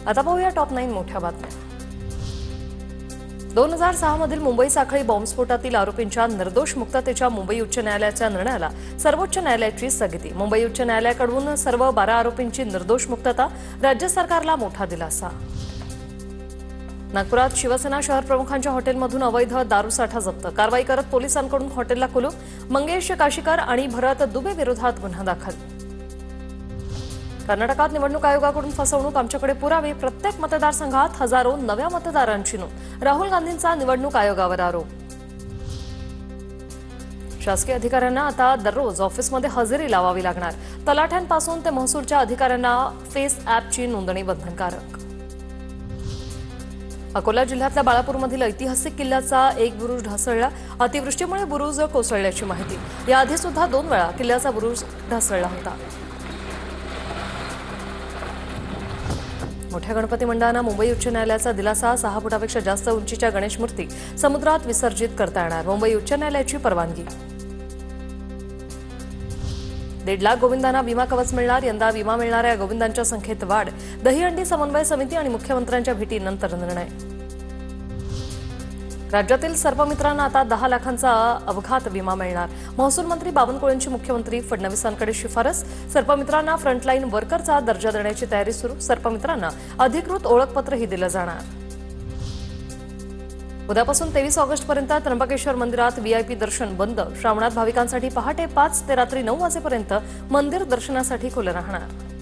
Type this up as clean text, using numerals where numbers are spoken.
आता पाहूया टॉप 9 मोठ्या बातम्या। 2006 मधील मुंबई साखळी बॉम्बस्फोटातील आरोपींच्या निर्दोष मुक्ततेच्या मुंबई उच्च न्यायालयाच्या निर्णयाला सर्वोच्च न्यायालयाची स्थगिती। मुंबई उच्च न्यायालयाकडून सर्व 12 आरोपींची निर्दोष मुक्तता, राज्य सरकारला मोठा दिलासा। नागपुरात शिवसेना शहर प्रमुखांच्या हॉटेलमधून अवैध दारूसाठा जप्त, कारवाई करत पोलिसांकडून हॉटेलला कुलूप, मंगेश काशीकर आणि भरत दुबे विरोधात गुन्हा दाखल। कर्नाटकात निवडणूक आयोगाकडून फसवणूक, आमच्याकडे पुरावे, प्रत्येक मतदारसंघात हजारो नव्या मतदारांची नोंद, राहुल गांधींचा निवडणूक आयोगावर आरोप। शासकीय अधिकाऱ्यांना आता दररोज ऑफिसमध्ये हजेरी लावावी लागणार, तलाठ्यांपासून ते महसूलच्या अधिकाऱ्यांना फेस ॲपची नोंदणी बंधनकारक। अकोला जिल्ह्यातल्या बाळापूरमधील ऐतिहासिक किल्ल्याचा एक बुरुज ढासळला, अतिवृष्टीमुळे बुरुज कोसळल्याची माहिती। याआधी सुद्धा 2 वेळा किल्ल्याचा बुरुज ढासळला होता। मोठ्या गणपती मंडळांना मुंबई उच्च न्यायालयाचा दिलासा, 6 फुटापेक्षा जास्त उंचीच्या गणेश मूर्ती समुद्रात विसर्जित करता येणार, मुंबई उच्च न्यायालयाची परवानगी। 1.5 लाख गोविंदांना विमा कवच मिळणार, यंदा विमा मिळणाऱ्या गोविंदांच्या संख्येत वाढ, दहीहंडी समन्वय समिती आणि मुख्यमंत्र्यांच्या भेटीनंतर निर्णय। राज्यातील सर्पमित्रांना आता 10 लाखांचा अपघात विमा मिळणार, महसूल मंत्री बावनकुळेंची मुख्यमंत्री फडणवीसांकडे शिफारस, सर्पमित्रांना फ्रंटलाईन वर्करचा दर्जा देण्याची तयारी सुरू, सर्पमित्रांना अधिकृत ओळखपत्रही दिलं जाणार। उद्यापासून 23 ऑगस्टपर्यंत त्र्यंबकेश्वर मंदिरात व्हीआयपी दर्शन बंद, श्रावणात भाविकांसाठी पहाटे 5 ते रात्री 9 वाजेपर्यंत मंदिर दर्शनासाठी खुलं राहणार।